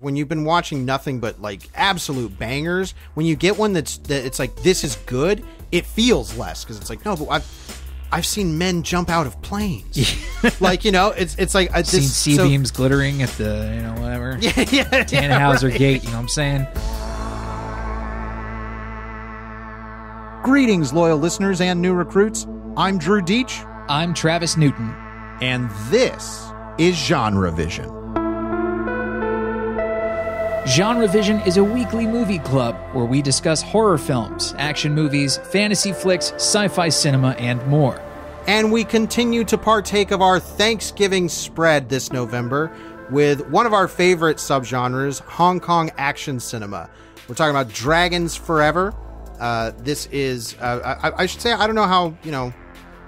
when you've been watching nothing but like absolute bangers, when you get one that it's like, this is good, it feels less because it's like, no, but I've seen men jump out of planes. Like, you know, it's like I've seen C-beams glittering at the, you know, whatever. Tannhauser right. Gate, you know what I'm saying? Greetings, loyal listeners and new recruits. I'm Drew Deach. I'm Travis Newton. And this is GenreVision. GenreVision is a weekly movie club where we discuss horror films, action movies, fantasy flicks, sci-fi cinema, and more. And we continue to partake of our Thanksgiving spread this November with one of our favorite subgenres, Hong Kong action cinema. We're talking about Dragons Forever. This is, I should say, I don't know how, you know,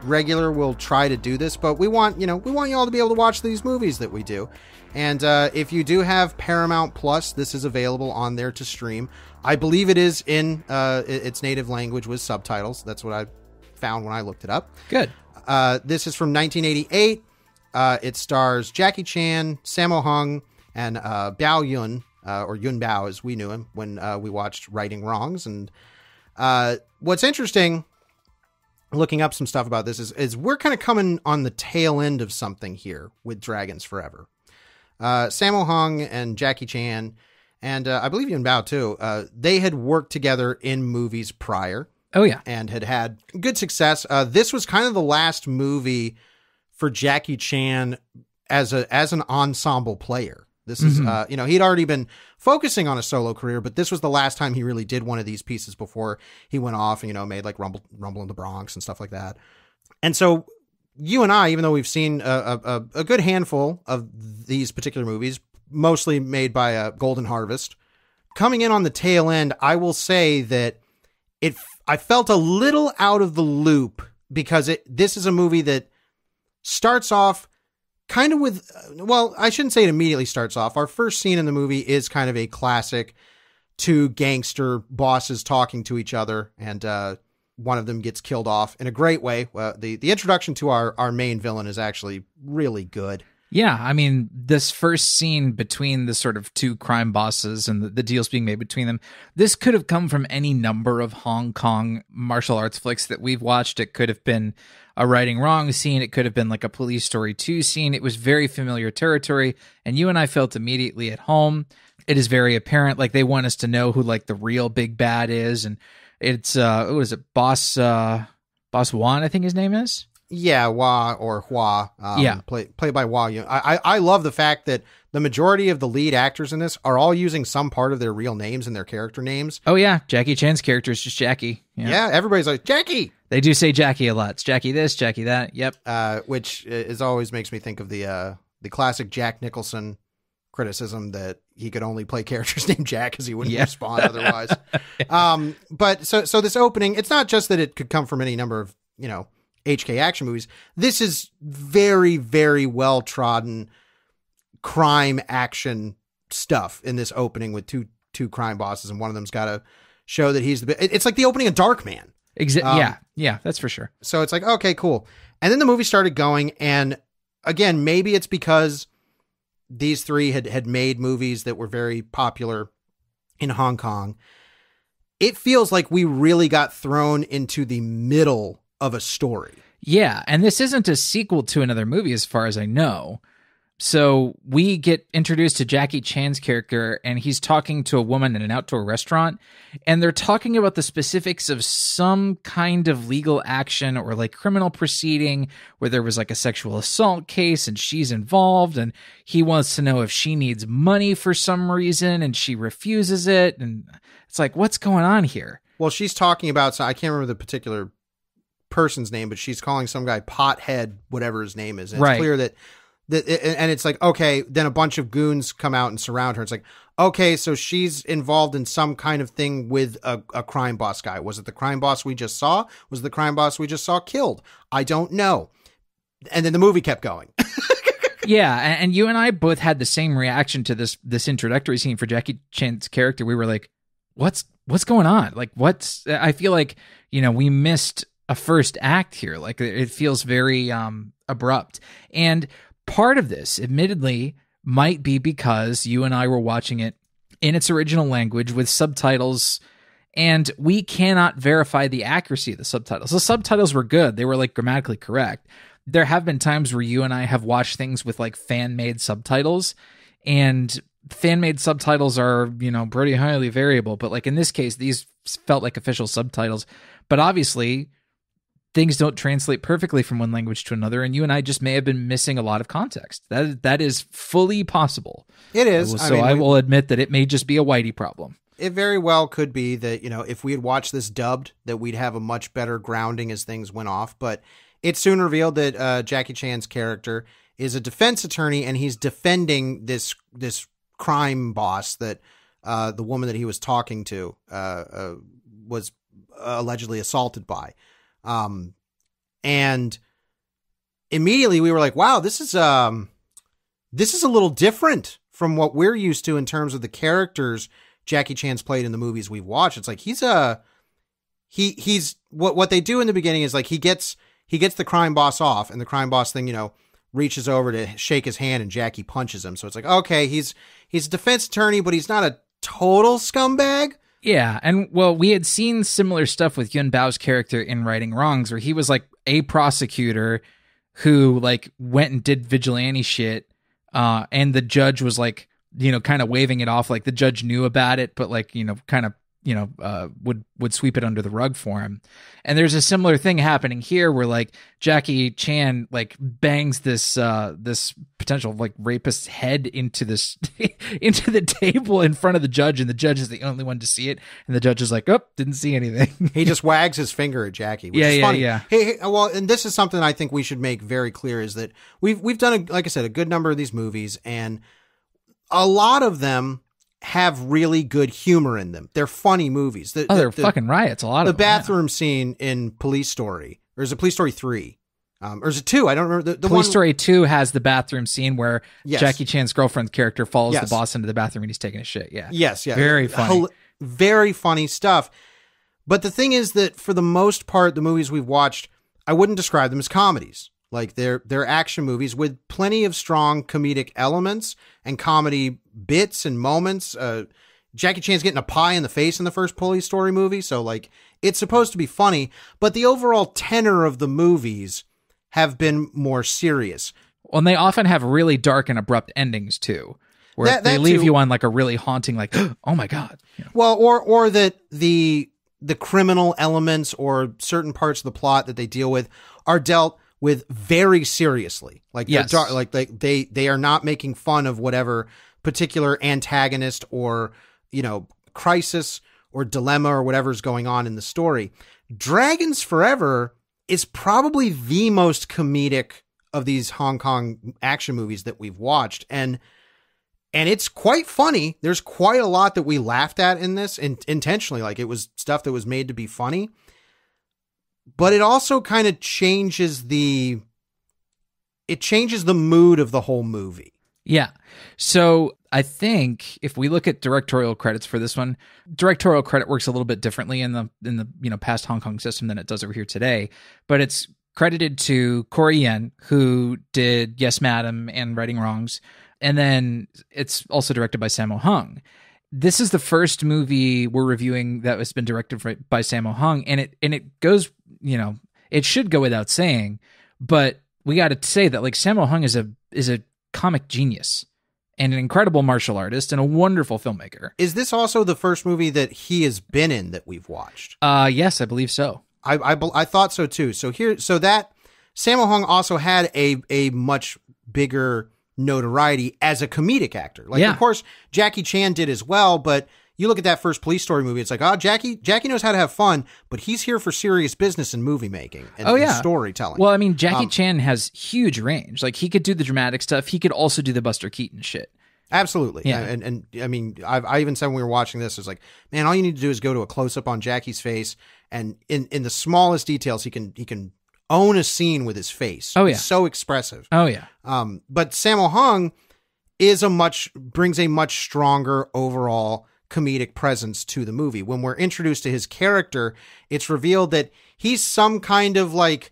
regular we'll try to do this, but we want you all to be able to watch these movies that we do. And if you do have Paramount Plus, this is available on there to stream. I believe it is in its native language with subtitles. That's what I found when I looked it up. Good. This is from 1988. It stars Jackie Chan, Sammo Hung, and Biao Yuen, or Yuen Biao as we knew him when we watched Righting Wrongs. And what's interesting, looking up some stuff about this, is we're kind of coming on the tail end of something here with Dragons Forever. Sammo Hung and Jackie Chan, and I believe Yuen Biao too, they had worked together in movies prior. Oh, yeah. And had good success. This was kind of the last movie for Jackie Chan as an ensemble player. This is, he'd already been focusing on a solo career, but this was the last time he really did one of these pieces before he went off and, made like Rumble in the Bronx and stuff like that. And so you and I, even though we've seen a good handful of these particular movies, mostly made by Golden Harvest, coming in on the tail end, I will say that I felt a little out of the loop because this is a movie that starts off kind of with, well, I shouldn't say it immediately starts off. Our first scene in the movie is kind of a classic, two gangster bosses talking to each other, and one of them gets killed off in a great way. The introduction to our main villain is actually really good. Yeah, I mean, this first scene between the sort of two crime bosses and the deals being made between them, this could have come from any number of Hong Kong martial arts flicks that we've watched. It could have been a Righting Wrongs scene. It could have been like a Police Story 2 scene. It was very familiar territory, and you and I felt immediately at home. It is very apparent, like they want us to know who like the real big bad is, and it's what is it, Boss Wan, I think his name is. Yeah, Hua. Played by Hua Yun. I love the fact that the majority of the lead actors in this are all using some part of their real names and their character names. Oh yeah, Jackie Chan's character is just Jackie. Yeah, everybody's like, Jackie! They do say Jackie a lot. It's Jackie this, Jackie that. Yep. Which always makes me think of the classic Jack Nicholson criticism that he could only play characters named Jack because he wouldn't respond otherwise. But so this opening, it's not just that it could come from any number of, HK action movies. This is very, very well trodden crime action stuff in this opening with two crime bosses, and one of them's got to show that he's it's like the opening of Darkman. Yeah, that's for sure. So it's like, okay, cool. And then the movie started going, and again, maybe it's because these three had made movies that were very popular in Hong Kong. It feels like we really got thrown into the middle of a story. Yeah, and this isn't a sequel to another movie as far as I know. So we get introduced to Jackie Chan's character, and he's talking to a woman in an outdoor restaurant, and they're talking about the specifics of some kind of legal action or like criminal proceeding where there was like a sexual assault case and she's involved, and he wants to know if she needs money for some reason and she refuses it. And it's like, what's going on here? Well, she's talking about, so I can't remember the particular person's name, but she's calling some guy Pothead, whatever his name is. And right. It's clear that and it's like, okay, then a bunch of goons come out and surround her. It's like, okay, so she's involved in some kind of thing with a crime boss guy. Was it the crime boss we just saw? Was it the crime boss we just saw killed? I don't know. And then the movie kept going. Yeah, and you and I both had the same reaction to this introductory scene for Jackie Chan's character. We were like, what's going on? Like, I feel like, we missed a first act here. Like, it feels very abrupt. And part of this, admittedly, might be because you and I were watching it in its original language with subtitles, and we cannot verify the accuracy of the subtitles. The subtitles were good. They were like grammatically correct. There have been times where you and I have watched things with like fan-made subtitles, and fan-made subtitles are, pretty highly variable. But like in this case, these felt like official subtitles. But obviously, things don't translate perfectly from one language to another, and you and I just may have been missing a lot of context. That is fully possible. It is. So I will admit that it may just be a Whitey problem. It very well could be that, if we had watched this dubbed, that we'd have a much better grounding as things went off. But it soon revealed that Jackie Chan's character is a defense attorney, and he's defending this crime boss that the woman that he was talking to was allegedly assaulted by. And immediately we were like, wow, this is a little different from what we're used to in terms of the characters Jackie Chan's played in the movies we've watched. It's like he's what they do in the beginning is like he gets the crime boss off, and the crime boss thing, reaches over to shake his hand, and Jackie punches him. So it's like, okay, he's a defense attorney, but he's not a total scumbag. Yeah, and we had seen similar stuff with Yuen Biao's character in Righting Wrongs, where he was like a prosecutor who like went and did vigilante shit, and the judge was like, kind of waving it off, like the judge knew about it, but like, kind of, would sweep it under the rug for him. And there's a similar thing happening here where like Jackie Chan like bangs this potential like rapist's head into into the table in front of the judge, and the judge is the only one to see it, and the judge is like, oh, didn't see anything. He just wags his finger at Jackie, which is funny. Hey, well, and this is something I think we should make very clear, is that we've done like I said, a good number of these movies, and a lot of them have really good humor in them. They're funny movies. They're fucking riots. A lot of the bathroom scene in Police Story, or is it Police Story 3? Or is it 2? I don't remember. The Police Story 2 has the bathroom scene where Jackie Chan's girlfriend's character follows the boss into the bathroom and he's taking a shit. Yeah. Yes. Yeah. Very funny. Very funny stuff. But the thing is that for the most part, the movies we've watched, I wouldn't describe them as comedies. Like they're action movies with plenty of strong comedic elements and comedy bits and moments. Jackie Chan's getting a pie in the face in the first Police Story movie. So like it's supposed to be funny, but the overall tenor of the movies have been more serious. Well, and they often have really dark and abrupt endings too, where they leave you on like a really haunting, like, oh my God. Well, or that the criminal elements or certain parts of the plot that they deal with are dealt with very seriously. Like, they are not making fun of whatever particular antagonist or, crisis or dilemma or whatever's going on in the story. Dragons Forever is probably the most comedic of these Hong Kong action movies that we've watched. And it's quite funny. There's quite a lot that we laughed at in this intentionally. Like it was stuff that was made to be funny. But it also kind of changes the mood of the whole movie. Yeah. So I think if we look at directorial credits for this one, directorial credit works a little bit differently in the past Hong Kong system than it does over here today. But it's credited to Corey Yuen, who did Yes, Madam and Righting Wrongs. And then it's also directed by Sammo Hung. This is the first movie we're reviewing that has been directed by Sammo Hung, and it goes, it should go without saying, but we got to say that like Sammo Hung is a comic genius and an incredible martial artist and a wonderful filmmaker. Is this also the first movie that he has been in that we've watched? Yes, I believe so. I thought so too. So that Sammo Hung also had a much bigger notoriety as a comedic actor. Like, of course, Jackie Chan did as well, but you look at that first Police Story movie, it's like, Jackie knows how to have fun, but he's here for serious business and movie making and storytelling. Well, I mean, Jackie Chan has huge range. Like, he could do the dramatic stuff. He could also do the Buster Keaton shit. Absolutely. Yeah. And I mean, I even said when we were watching this, it's like, man, all you need to do is go to a close-up on Jackie's face, and in the smallest details, he can own a scene with his face. Oh, yeah. He's so expressive. Oh, yeah. But Sammo Hung brings a much stronger overall comedic presence to the movie. When we're introduced to his character, it's revealed that he's some kind of like,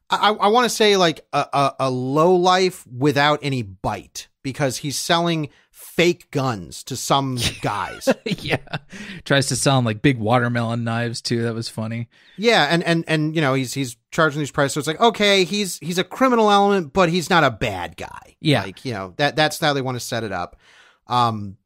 I want to say like a low life without any bite, because he's selling fake guns to some guys. Yeah. Tries to sell him like big watermelon knives too. That was funny. Yeah, and you know, he's charging these prices. So it's like, okay, he's a criminal element, but he's not a bad guy. Yeah. Like, you know, that's how they want to set it up. And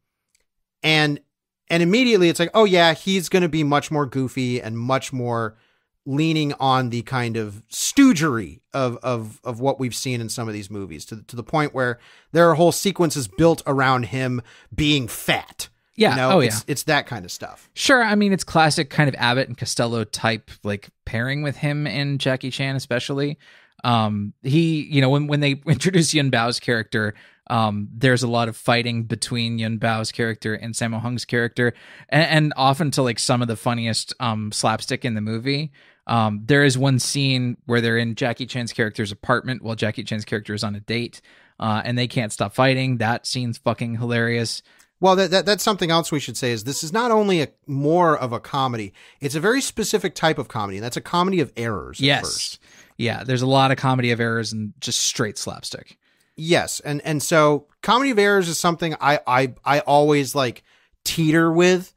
immediately it's like, oh yeah, he's going to be much more goofy and much more leaning on the kind of stoogery of what we've seen in some of these movies, to the point where there are whole sequences built around him being fat. Yeah. You know, Oh, yeah. It's that kind of stuff. Sure. I mean, it's classic kind of Abbott and Costello type, like pairing with him and Jackie Chan, especially. He, you know, when they introduce Yuen Bao's character, there's a lot of fighting between Yuen Bao's character and Sammo Hung's character, and often to like some of the funniest slapstick in the movie. There is one scene where they're in Jackie Chan's character's apartment while Jackie Chan's character is on a date, and they can't stop fighting. That scene's fucking hilarious. Well, that's something else we should say, is this is not only more of a comedy, it's a very specific type of comedy, and that's a comedy of errors. Yes. First. Yeah, there's a lot of comedy of errors and just straight slapstick. Yes, and so comedy of errors is something I always like teeter with,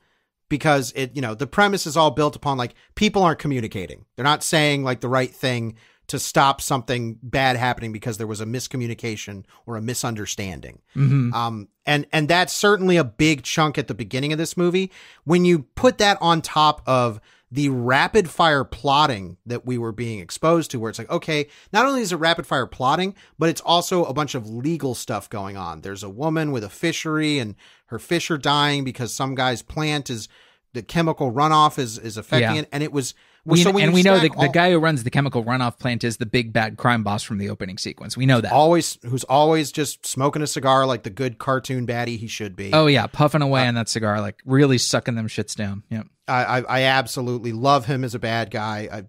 because it, you know, the premise is all built upon like people aren't communicating. They're not saying like the right thing to stop something bad happening because there was a miscommunication or a misunderstanding. Mm-hmm. And that's certainly a big chunk at the beginning of this movie. When you put that on top of the rapid fire plotting that we were being exposed to, where it's like, okay, not only is it rapid fire plotting, but it's also a bunch of legal stuff going on. There's a woman with a fishery and her fish are dying because some guy's plant is, the chemical runoff is affecting it. And it was, we know the guy who runs the chemical runoff plant is the big bad crime boss from the opening sequence. We know that. Who's always just smoking a cigar like the good cartoon baddie he should be. Oh yeah, puffing away on that cigar, like really sucking them shits down. Yeah. I absolutely love him as a bad guy,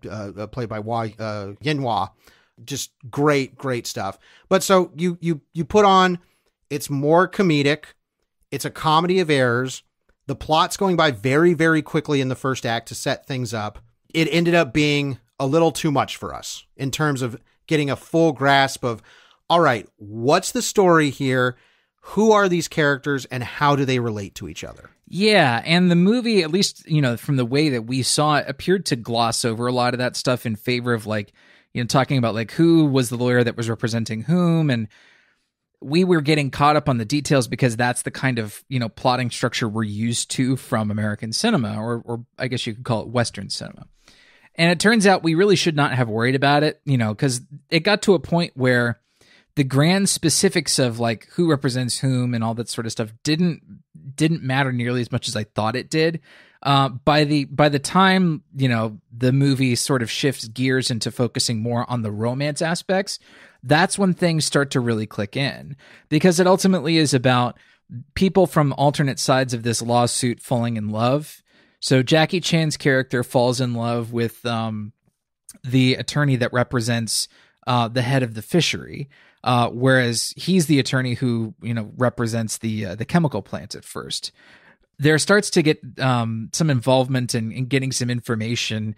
played by Yuen. Just great stuff. But so you put on, it's more comedic. It's a comedy of errors. The plot's going by very, very quickly in the first act to set things up. It ended up being a little too much for us in terms of getting a full grasp of, all right, what's the story here? Who are these characters and how do they relate to each other? Yeah, and the movie, at least, you know, from the way that we saw it, appeared to gloss over a lot of that stuff in favor of, like, you know, talking about like who was the lawyer that was representing whom, and we were getting caught up on the details because that's the kind of, you know, plotting structure we're used to from American cinema, or I guess you could call it Western cinema. And it turns out we really should not have worried about it, you know, because it got to a point where the grand specifics of like who represents whom and all that sort of stuff didn't matter nearly as much as I thought it did. By the time, you know, the movie sort of shifts gears into focusing more on the romance aspects, that's when things start to really click in, because it ultimately is about people from alternate sides of this lawsuit falling in love. So Jackie Chan's character falls in love with the attorney that represents the head of the fishery, whereas he's the attorney who, you know, represents the chemical plant at first. There starts to get some involvement in getting some information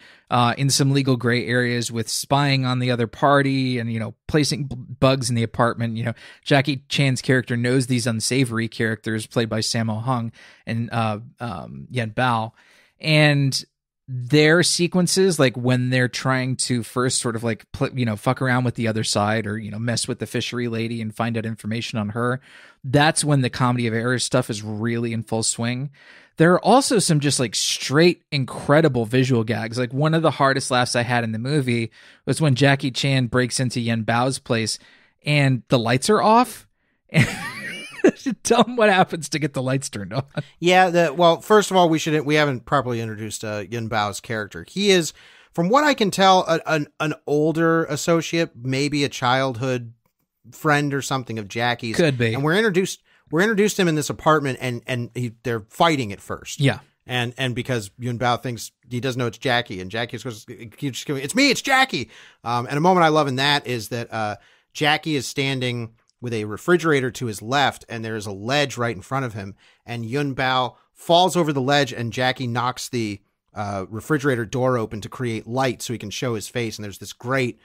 in some legal gray areas with spying on the other party and, you know, placing bugs in the apartment. You know, Jackie Chan's character knows these unsavory characters played by Sammo Hung and Yuen Bao. And their sequences, like when they're trying to first sort of like, you know, fuck around with the other side or, you know, mess with the fishery lady and find out information on her, that's when the comedy of errors stuff is really in full swing. There are also some just like straight incredible visual gags. Like one of the hardest laughs I had in the movie was when Jackie Chan breaks into Yuen Bao's place and the lights are off. Tell them what happens to get the lights turned on. Yeah, well, first of all, we haven't properly introduced Yuen Bao's character. He is, from what I can tell, an older associate, maybe a childhood friend or something of Jackie's. Could be. And we're introduced to him in this apartment, and they're fighting at first. Yeah. And because Yuen Bao thinks he doesn't know it's Jackie, and Jackie keeps going, it's me, it's Jackie. And a moment I love in that is that Jackie is standing with a refrigerator to his left, and there's a ledge right in front of him, and Yuen Bao falls over the ledge, and Jackie knocks the refrigerator door open to create light so he can show his face, and there's this great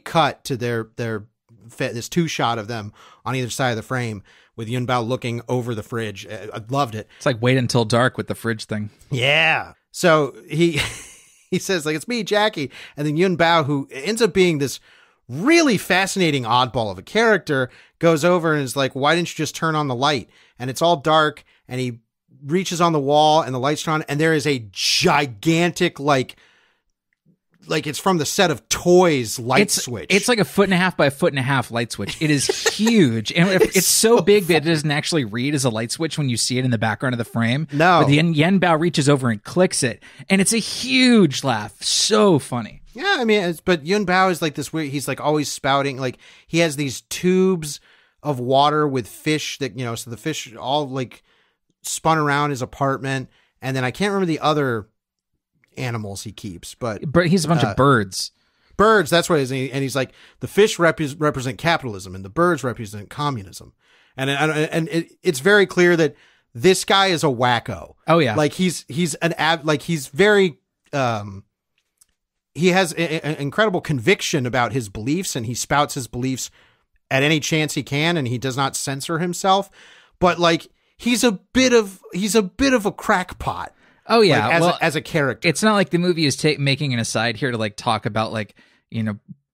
cut to their this two shot of them on either side of the frame with Yuen Bao looking over the fridge. I loved it. It's like Wait Until Dark with the fridge thing. Yeah. So he says like, it's me, Jackie. And then Yuen Bao, who ends up being this really fascinating oddball of a character, goes over and is like, why didn't you just turn on the light? And it's all dark, and he reaches on the wall and the lights are on, and there is a gigantic, like it's from the set of Toys switch. It's like 1.5 by 1.5 light switch. It is huge. And it's so big that it doesn't actually read as a light switch when you see it in the background of the frame. No. But the Yuen Bao reaches over and clicks it, and it's a huge laugh. So funny. Yeah, I mean, but Yuen Bao is like this weird, he's like always spouting, like he has these tubes of water with fish that, so the fish all like spun around his apartment. And then I can't remember the other animals he keeps, but he's a bunch of birds. Birds, that's what it is. And he's like, the fish represent capitalism and the birds represent communism. And it's very clear that this guy is a wacko. Oh yeah. Like he's very, he has an incredible conviction about his beliefs, and he spouts his beliefs at any chance he can, and he does not censor himself. But like, he's a bit of a crackpot. Oh yeah, like, as a character. It's not like the movie is making an aside here to like talk about like,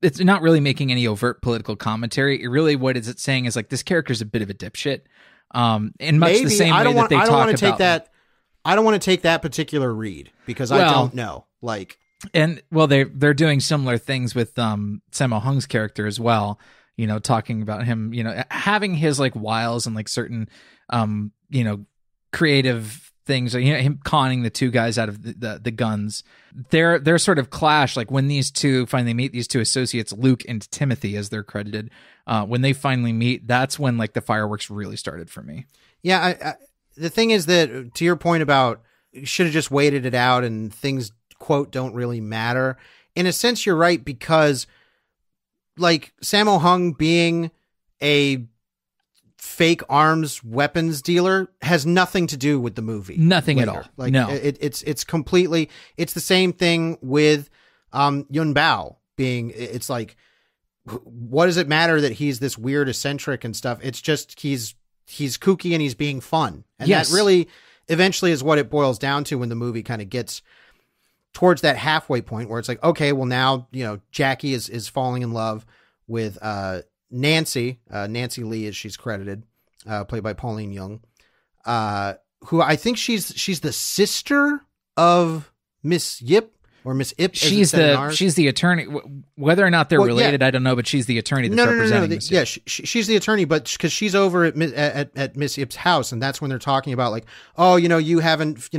it's not really making any overt political commentary. It really, what is it saying is like, this character's a bit of a dipshit. In much the same way that they talk about. I don't want to take that particular read because I don't know. Like, and well, they're doing similar things with Sammo Hung's character as well. Talking about him, having his like wiles and like certain, creative things, him conning the two guys out of the guns. Their sort of clash, like when these two finally meet, these two associates, Luke and Timothy as they're credited, when they finally meet, that's when like the fireworks really started for me. Yeah. The thing is that, to your point about you should have just waited it out and things, quote, don't really matter. In a sense, you're right, because like Sammo Hung being a fake arms weapons dealer has nothing to do with the movie. Nothing later. at all. Like, no, it's completely, it's the same thing with Yuen Bao being, it's like, what does it matter that he's this weird eccentric and stuff? It's just, he's kooky and he's being fun. And yes. That really eventually is what it boils down to when the movie kind of gets towards that halfway point where it's like, okay, well now, Jackie is falling in love with, Nancy Lee, as she's credited, played by Pauline Young, who I think she's the sister of Miss Yip or Miss Ip. She's the attorney. Whether or not they're related, yeah. I don't know, but she's the attorney that's representing Miss Yip. Yeah, she's the attorney, but because she's over at Miss Yip's house, and that's when they're talking about like, oh, you haven't,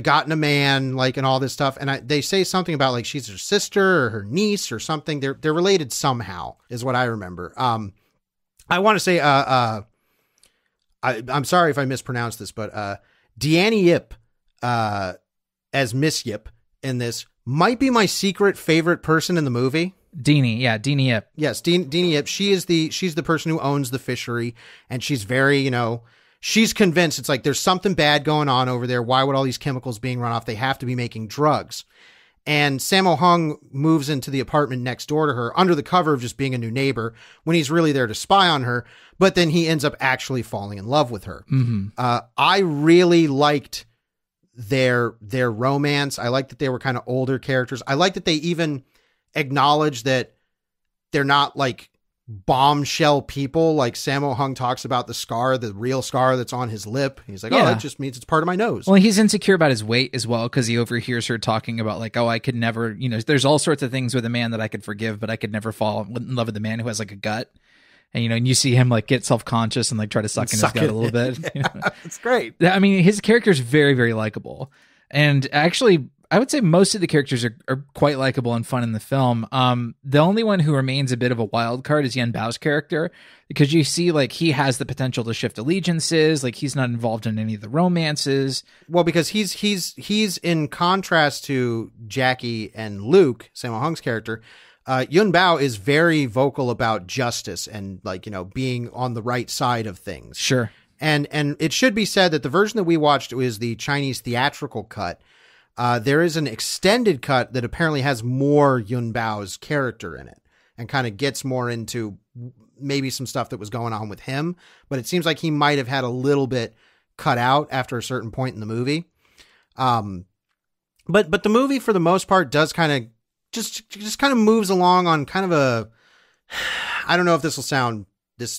gotten a man, like, and all this stuff. And they say something about like she's her sister or her niece or something. They're related somehow, is what I remember. I want to say, I'm sorry if I mispronounced this, but Deanne Yip as Miss Yip in this might be my secret favorite person in the movie. Deanie Yip. Yes, Deanie Yip. She's the person who owns the fishery, and she's very, she's convinced it's like there's something bad going on over there. Why would all these chemicals being run off? They have to be making drugs. And Sammo Hung moves into the apartment next door to her under the cover of just being a new neighbor when he's really there to spy on her. But then he ends up actually falling in love with her. Mm-hmm. I really liked their romance. I liked that they were kind of older characters. I liked that they even acknowledged that they're not like bombshell people. Like Sammo Hung talks about the real scar that's on his lip. He's like, oh, that just means it's part of my nose. Well, he's insecure about his weight as well, because he overhears her talking about like, oh, I could never, there's all sorts of things with a man that I could forgive, but I could never fall in love with a man who has like a gut. And, and you see him like get self-conscious and like try to suck in his gut a little bit. Yeah, it's great. I mean, his character is very, very likable. And actually, I would say most of the characters are quite likable and fun in the film. The only one who remains a bit of a wild card is Yuen Bao's character, because you see like he has the potential to shift allegiances. Like he's not involved in any of the romances. Well, because he's in contrast to Jackie and Luke, Sammo Hung's character. Yuen Bao is very vocal about justice and like, being on the right side of things. Sure. And it should be said that the version that we watched is the Chinese theatrical cut. There is an extended cut that apparently has more Yuen Bao's character in it. and kind of gets more into maybe some stuff that was going on with him. But it seems like he might have had a little bit cut out after a certain point in the movie. But the movie for the most part does kind of just kind of moves along on kind of a, I don't know if this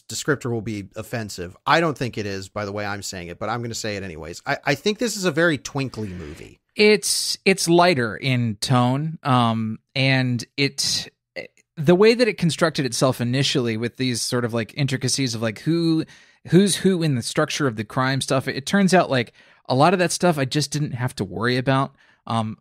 descriptor will be offensive. I don't think it is by the way I'm saying it, but I'm going to say it anyways. I think this is a very twinkly movie. It's lighter in tone. And the way that it constructed itself initially with these sort of like intricacies of like who's who in the structure of the crime stuff, it turns out like a lot of that stuff I just didn't have to worry about.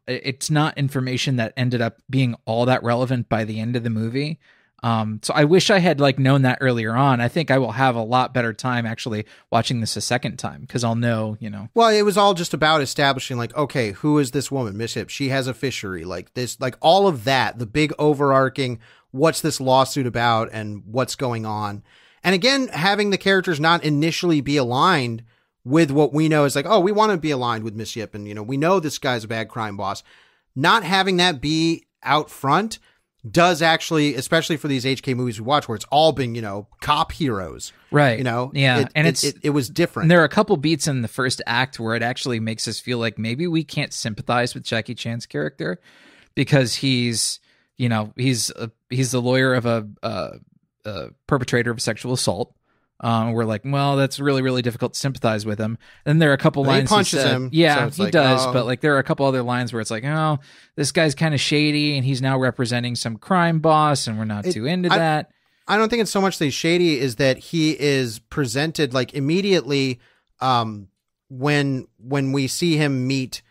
It's not information that ended up being all that relevant by the end of the movie. So I wish I had like known that earlier on. I think I will have a lot better time actually watching this a second time because I'll know, Well, it was all just about establishing like, okay, who is this woman, Miss Hip? She has a fishery, like this, like all of that, the big overarching, what's this lawsuit about and what's going on. And again, having the characters not initially be aligned with what we know is like, oh, we want to be aligned with Miss Yip. And, we know this guy's a bad crime boss. Not having that be out front does actually, especially for these HK movies we watch where it's all been, cop heroes. Right. Yeah. It was different. And there are a couple beats in the first act where it actually makes us feel like maybe we can't sympathize with Jackie Chan's character because he's the lawyer of a perpetrator of sexual assault. We're like, well, that's really, really difficult to sympathize with him. And there are a couple lines he punches him. Yeah, so he does. But like, there are a couple other lines where it's like, oh, this guy's kind of shady, and he's now representing some crime boss, and we're not too into that. I don't think it's so much that he's shady, is that he is presented like immediately. When we see him meet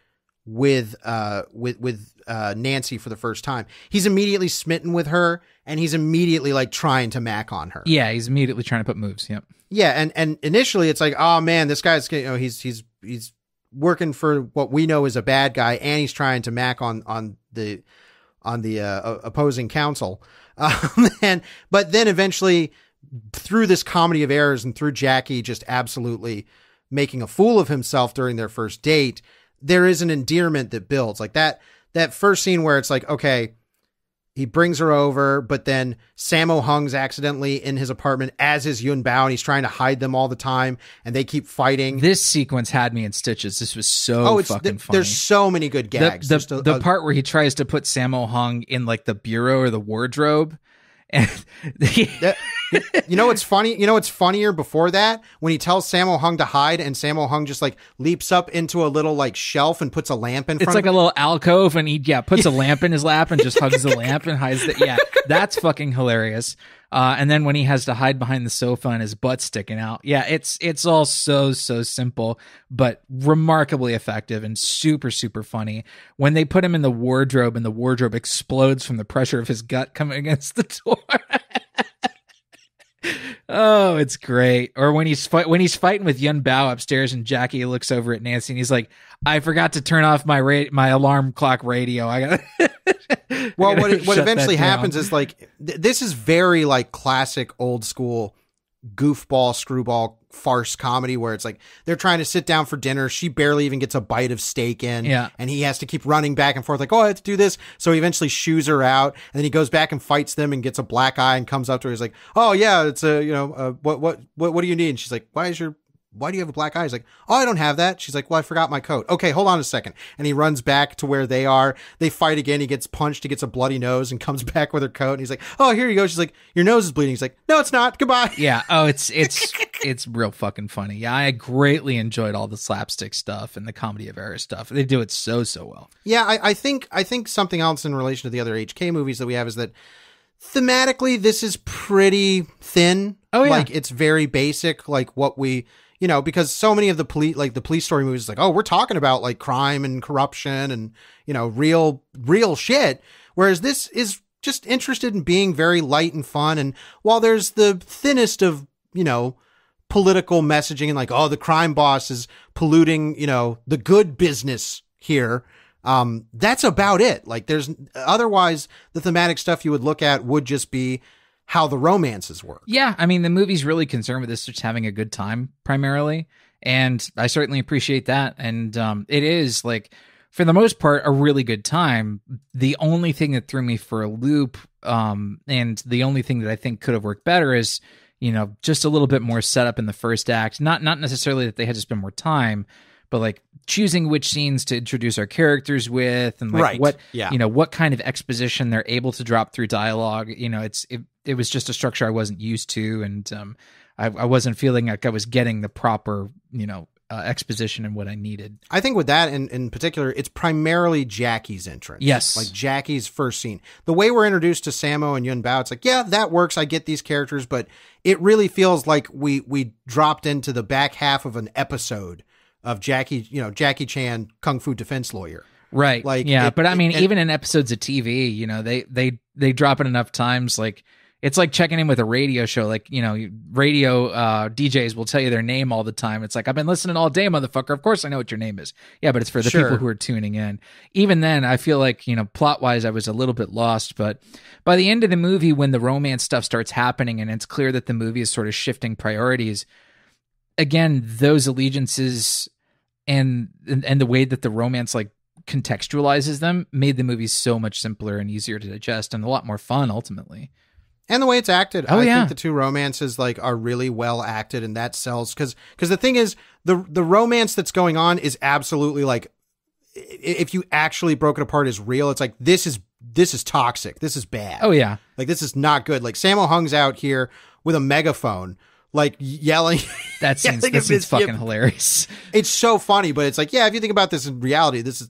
with Nancy for the first time, he's immediately smitten with her, and he's immediately like trying to mac on her. Yeah, he's immediately trying to put moves. Yep. Yeah, and initially it's like, oh man, this guy's he's working for what we know is a bad guy, and he's trying to mac on the opposing counsel. But then eventually, through this comedy of errors and through Jackie just absolutely making a fool of himself during their first date, there is an endearment that builds. Like that first scene where it's like, okay, he brings her over, but then Sammo Hung's accidentally in his apartment, as is Yuen Biao, and he's trying to hide them all the time, and they keep fighting. This sequence had me in stitches. This was so fucking funny. There's so many good gags. The part where he tries to put Sammo Hung in like the bureau or the wardrobe. And what's funny? What's funnier before that? When he tells Sammo Hung to hide, and Sammo Hung just like leaps up into a little like shelf and puts a lamp in front. It's like a little alcove, and he puts a lamp in his lap and just hugs the lamp and hides it. Yeah, that's fucking hilarious. And then when he has to hide behind the sofa and his butt sticking out, yeah, it's all so simple but remarkably effective and super funny. When they put him in the wardrobe and the wardrobe explodes from the pressure of his gut coming against the door. Oh, it's great. Or when he's fighting with Yuen Biao upstairs, and Jackie looks over at Nancy and he's like, "I forgot to turn off my alarm clock radio. I got." Well, what eventually happens is like this is very like classic old school goofball screwball farce comedy where it's like they're trying to sit down for dinner. She barely even gets a bite of steak in. Yeah. And he has to keep running back and forth like, oh, I have to do this. So he eventually shoos her out, and then he goes back and fights them and gets a black eye and comes up to her. He's like, oh yeah, it's what do you need? And she's like, why do you have a black eye? He's like, oh, I don't have that. She's like, well, I forgot my coat. Okay, hold on a second. And he runs back to where they are. They fight again. He gets punched. He gets a bloody nose and comes back with her coat. And he's like, oh, here you go. She's like, your nose is bleeding. He's like, no, it's not. Goodbye. Yeah. Oh, it's real fucking funny. Yeah, I greatly enjoyed all the slapstick stuff and the comedy of error stuff. They do it so well. Yeah, I think something else in relation to the other HK movies that we have is that thematically this is pretty thin. Oh yeah. Like it's very basic, like what we... because so many of the police story movies, like, oh, we're talking about like crime and corruption and, real shit. Whereas this is just interested in being very light and fun. And while there's the thinnest of, political messaging and like, oh, the crime boss is polluting, the good business here. That's about it. Like there's otherwise the thematic stuff you would look at would just be how the romances work. Yeah, I mean, the movie's really concerned with this just having a good time primarily, and I certainly appreciate that. And it is, like, for the most part, a really good time. The only thing that threw me for a loop And the only thing that I think could have worked better is, just a little bit more setup in the first act. Not necessarily that they had to spend more time, but like choosing which scenes to introduce our characters with, and like what kind of exposition they're able to drop through dialogue. It was just a structure I wasn't used to, and I wasn't feeling like I was getting the proper exposition and what I needed. I think with that in particular, it's primarily Jackie's entrance. Yes. Like Jackie's first scene. The way we're introduced to Sammo and Yuen Biao, it's like, yeah, that works. I get these characters, but it really feels like we dropped into the back half of an episode of Jackie Chan, Kung Fu defense lawyer. Right. Like, but I mean, even in episodes of TV, they drop it enough times. Like, it's like checking in with a radio show. Like, radio DJs will tell you their name all the time. It's like, I've been listening all day, motherfucker. Of course I know what your name is. Yeah, but it's for the people who are tuning in. Even then, I feel like, plot-wise, I was a little bit lost. But by the end of the movie, when the romance stuff starts happening and it's clear that the movie is sort of shifting priorities, again, those allegiances and the way that the romance, like, contextualizes them made the movie so much simpler and easier to digest and a lot more fun, ultimately. And the way it's acted, I think the two romances like are really well acted, and that sells because the thing is the romance that's going on is absolutely like, if you actually broke it apart, is real. It's like this is toxic. This is bad. Oh yeah, like this is not good. Like Sammo Hung's out here with a megaphone, like yelling. That seems fucking hilarious. It's so funny, but it's like, yeah, if you think about this in reality, this is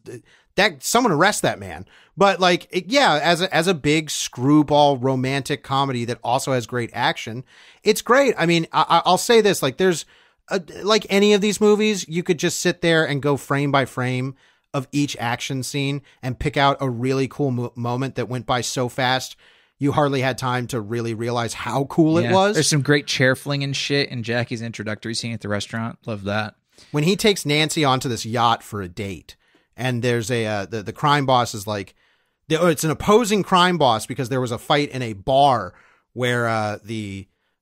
that someone arrest that man. But like, as a big screwball romantic comedy that also has great action, it's great. I mean, I'll say this, like there's like any of these movies, you could just sit there and go frame by frame of each action scene and pick out a really cool moment that went by so fast you hardly had time to really realize how cool it was. There's some great chair flinging shit in Jackie's introductory scene at the restaurant. Love that. When he takes Nancy onto this yacht for a date, and there's the crime boss is like, it's an opposing crime boss because there was a fight in a bar where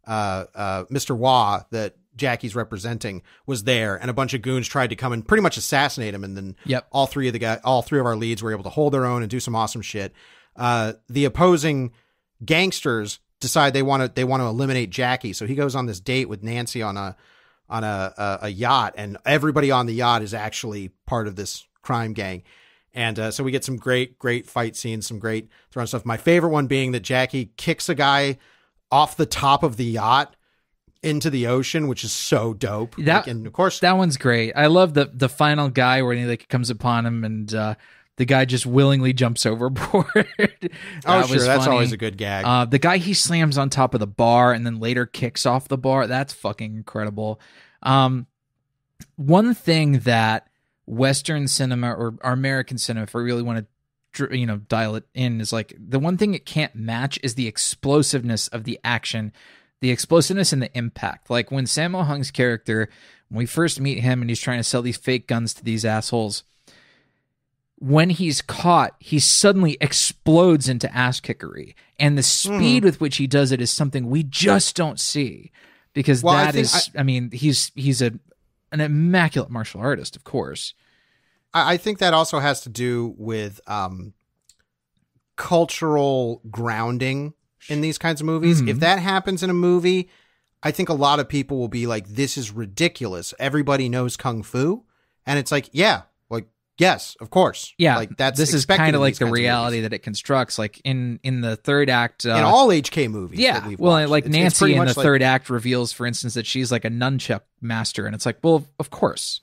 Mr. Wah that Jackie's representing was there, and a bunch of goons tried to come and pretty much assassinate him, and then all three of our leads were able to hold their own and do some awesome shit. The opposing gangsters decide they want to eliminate Jackie, so he goes on this date with Nancy on a yacht, and everybody on the yacht is actually part of this crime gang. And so we get some great fight scenes, some great throwing stuff. My favorite one being that Jackie kicks a guy off the top of the yacht into the ocean, which is so dope. And of course, that one's great. I love the final guy where he like comes upon him and the guy just willingly jumps overboard. That's always a good gag. The guy he slams on top of the bar and then later kicks off the bar. That's fucking incredible. One thing that Western cinema or American cinema, if I really want to, dial it in, is like the one thing it can't match is the explosiveness of the action, the explosiveness and the impact. Like when Sammo Hung's character, when we first meet him and he's trying to sell these fake guns to these assholes, when he's caught, he suddenly explodes into ass kickery, and the speed with which he does it is something we just don't see, because he's an immaculate martial artist, of course. I think that also has to do with cultural grounding in these kinds of movies. If that happens in a movie, I think a lot of people will be like, this is ridiculous. Everybody knows Kung Fu. And it's like, yes, of course. Yeah, like this is kind of like the reality that it constructs. Like in the third act, in all HK movies. Yeah, that we've well, watched. like Nancy in the third act reveals, for instance, that she's like a nunchuck master, and it's like, well, of course.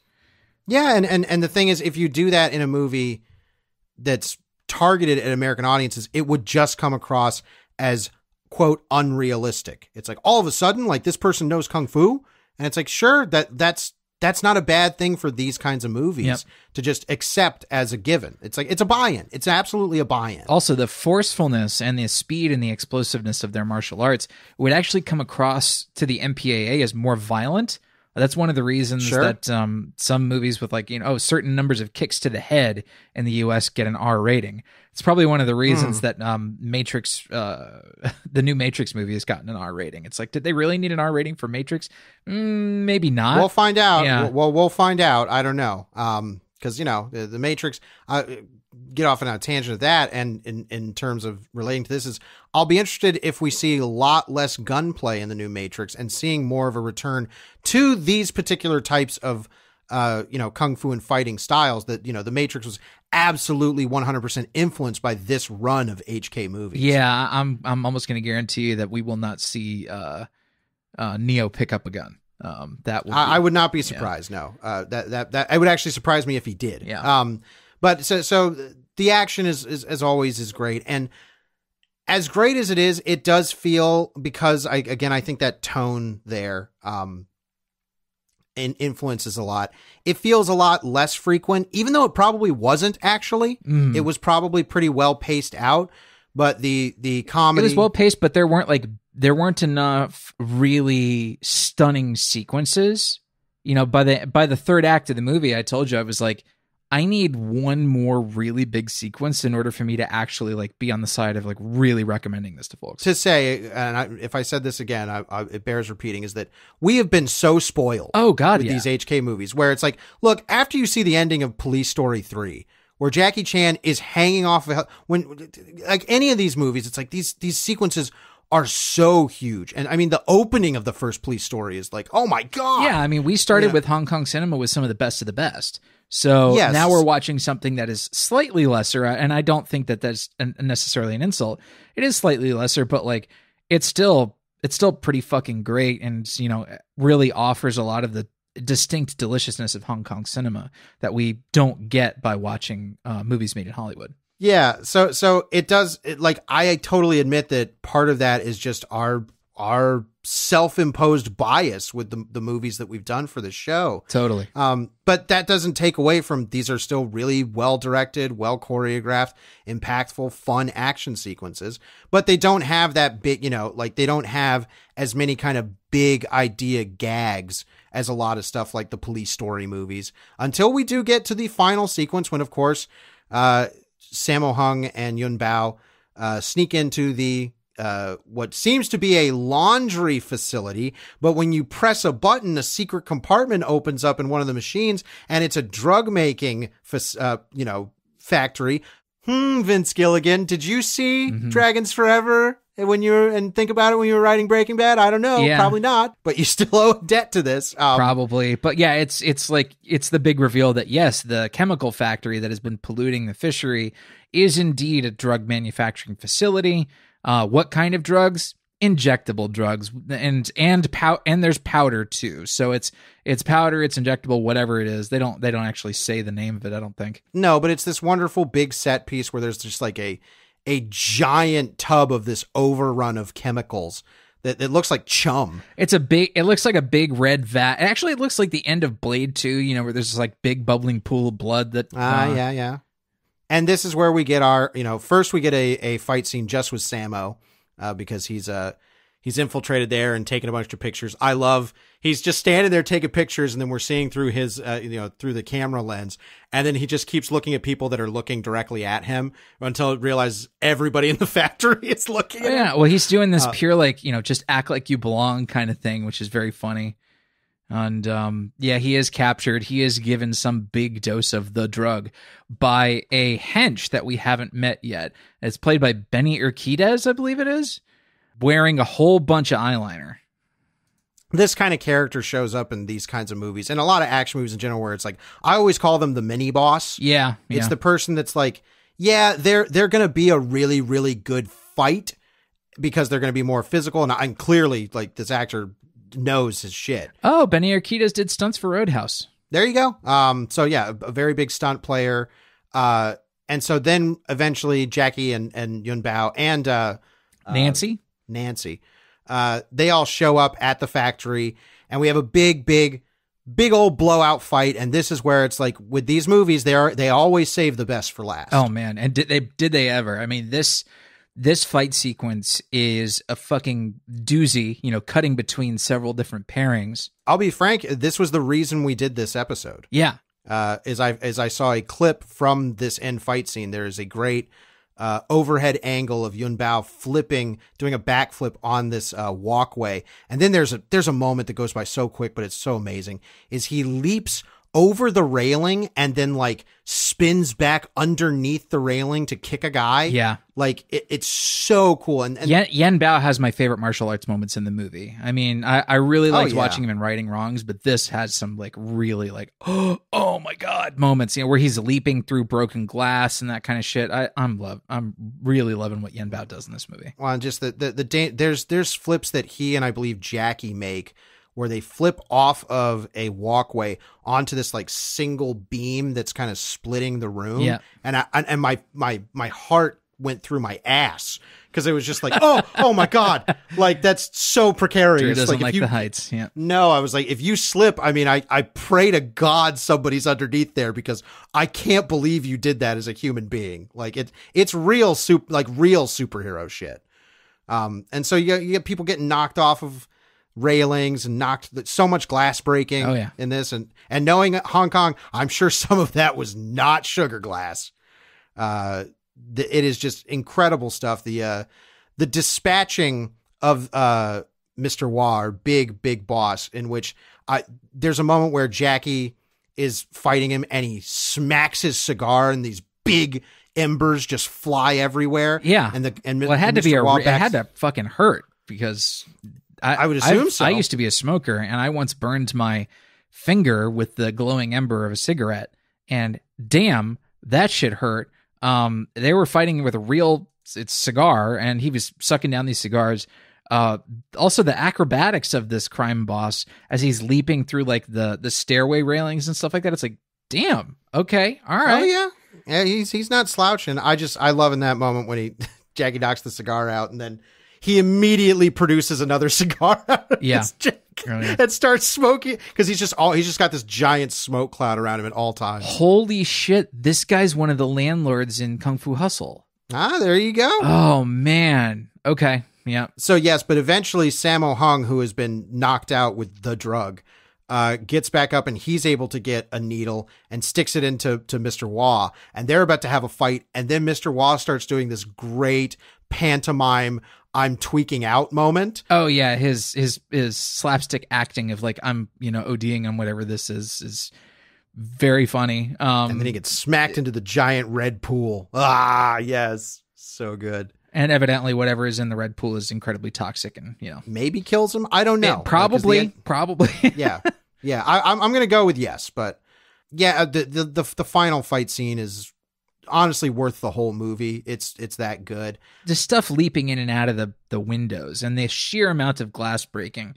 Yeah, and the thing is, if you do that in a movie that's targeted at American audiences, it would just come across as, quote, unrealistic. It's like all of a sudden, like this person knows Kung Fu, and it's like, sure, that's not a bad thing for these kinds of movies to just accept as a given. It's like, it's a buy-in. It's absolutely a buy-in. Also, the forcefulness and the speed and the explosiveness of their martial arts would actually come across to the MPAA as more violent. That's one of the reasons that some movies with like, certain numbers of kicks to the head in the US get an R rating. It's probably one of the reasons that Matrix, the new Matrix movie has gotten an R rating. It's like, did they really need an R rating for Matrix? Maybe not. We'll find out. Yeah. We'll find out. I don't know. because, you know, the Matrix, get off on a tangent of that. And in terms of relating to this is I'll be interested if we see a lot less gunplay in the new Matrix and seeing more of a return to these particular types of, you know, kung fu and fighting styles that, you know, the Matrix was absolutely 100% influenced by this run of HK movies. Yeah, I'm almost going to guarantee you that we will not see Neo pick up a gun. That would I would not be surprised. No, that it would actually surprise me if he did. Yeah. But so the action is as always is great, and as great as it is, it does feel, because I think that tone there influences a lot. It feels a lot less frequent, even though it probably wasn't actually. It was probably pretty well paced out, but the comedy, it was well paced, but there weren't enough really stunning sequences. You know, by the third act of the movie, I told you, I was like, I need one more really big sequence in order for me to actually like be on the side of like really recommending this to folks. To say, and if I said this again, it bears repeating, is that we have been so spoiled. Oh God, with these HK movies, where it's like, look, after you see the ending of Police Story 3, where Jackie Chan is hanging off when, like any of these movies, it's like these sequences are so huge. And I mean, the opening of the first Police Story is like, oh my God. Yeah, I mean, we started with Hong Kong cinema with some of the best of the best. So now we're watching something that is slightly lesser, and I don't think that that's necessarily an insult. It is slightly lesser, but like it's still pretty fucking great, and you know, really offers a lot of the distinct deliciousness of Hong Kong cinema that we don't get by watching movies made in Hollywood. Yeah, so it does. Like, I totally admit that part of that is just our self-imposed bias with the movies that we've done for the show. Totally. But that doesn't take away from, these are still really well directed, well choreographed, impactful, fun action sequences. But they don't have that big, you know, like they don't have as many kind of big idea gags as a lot of stuff like the Police Story movies, until we do get to the final sequence when, of course, Sammo Hung and Yuen Biao sneak into the what seems to be a laundry facility, but when you press a button, a secret compartment opens up in one of the machines, and it's a drug making, factory. Vince Gilligan, did you see Dragons Forever and think about it when you were writing Breaking Bad? I don't know, probably not, but you still owe a debt to this. Probably, but yeah, it's the big reveal that yes, the chemical factory that has been polluting the fishery is indeed a drug manufacturing facility. What kind of drugs? Injectable drugs, and there's powder too. So it's powder, it's injectable, whatever it is. They don't actually say the name of it, I don't think. No, but it's this wonderful big set piece where there's just like a giant tub of this overrun of chemicals that looks like chum. It looks like a big red vat. Actually, it looks like the end of Blade 2, you know, where there's this like big bubbling pool of blood that yeah. And this is where we get our, you know, first we get a fight scene just with Sammo, because he's infiltrated there and taking a bunch of pictures. He's just standing there taking pictures, and then we're seeing through his, through the camera lens. And then he just keeps looking at people that are looking directly at him until it realizes everybody in the factory is looking at him. Yeah, well, he's doing this pure, like, you know, just act like you belong kind of thing, which is very funny. And he is captured. He is given some big dose of the drug by a hench that we haven't met yet. It's played by Benny Urquidez, I believe it is, wearing a whole bunch of eyeliner. This kind of character shows up in these kinds of movies, and a lot of action movies in general, where it's like, I always call them the mini boss. Yeah. It's the person that's like, yeah, they're going to be a really, really good fight because they're going to be more physical. And clearly, like, this actor knows his shit. Oh, Benny Urquidez did stunts for Roadhouse. There you go. So yeah, a very big stunt player. And so then eventually Jackie and Yuen Biao and Nancy, they all show up at the factory, and we have a big old blowout fight. And this is where it's like, with these movies, they always save the best for last. Oh man, and did they ever? I mean, this fight sequence is a fucking doozy, you know, cutting between several different pairings. I'll be frank, this was the reason we did this episode. Yeah. As I saw a clip from this end fight scene, there is a great overhead angle of Yuen Biao doing a backflip on this walkway. And then there's a moment that goes by so quick, but it's so amazing, is he leaps over the railing and then like spins back underneath the railing to kick a guy. Yeah. Like it's so cool. And Yuen Biao has my favorite martial arts moments in the movie. I mean, I really liked yeah. watching him in Righting Wrongs, but this has some like really like, oh my God moments, where he's leaping through broken glass and that kind of shit. I'm really loving what Yuen Biao does in this movie. Well, just there's flips that he and I believe Jackie make where they flip off of a walkway onto this like single beam that's kind of splitting the room. Yeah. And my heart went through my ass because it was just like, oh my God. Like that's so precarious. Drew doesn't like the heights. Yeah. No, I was like, if you slip, I mean, I pray to God somebody's underneath there because I can't believe you did that as a human being. Like it's real real superhero shit. And so you get people getting knocked off of railings and so much glass breaking in this, and knowing Hong Kong, I'm sure some of that was not sugar glass. It is just incredible stuff. The dispatching of Mr. Wah, our big boss, in which there's a moment where Jackie is fighting him and he smacks his cigar and these big embers just fly everywhere. Yeah. It had to be it had to fucking hurt because I would assume so. I used to be a smoker, and I once burned my finger with the glowing ember of a cigarette, and damn, that shit hurt. They were fighting with a real cigar, and he was sucking down these cigars. Also, the acrobatics of this crime boss as he's leaping through like the stairway railings and stuff like that. It's like, damn, okay, all right. Oh yeah, he's not slouching. I love in that moment when Jackie knocks the cigar out, and then he immediately produces another cigar out of his jacket and starts smoking because he's just got this giant smoke cloud around him at all times. Holy shit, this guy's one of the landlords in Kung Fu Hustle. Ah, there you go. Oh man. Okay. Yeah. So yes, but eventually Sammo Hung, who has been knocked out with the drug, gets back up and he's able to get a needle and sticks it into Mr. Wah, and they're about to have a fight, and then Mr. Wah starts doing this great pantomime I'm tweaking out moment. Oh yeah, his slapstick acting of like I'm ODing on whatever this is very funny. And then he gets smacked into the giant red pool. Ah, yes, so good. And evidently, whatever is in the red pool is incredibly toxic, and maybe kills him. I don't know. Probably. yeah. I'm gonna go with yes, but yeah, the final fight scene is honestly worth the whole movie. It's that good. The stuff leaping in and out of the windows and the sheer amount of glass breaking,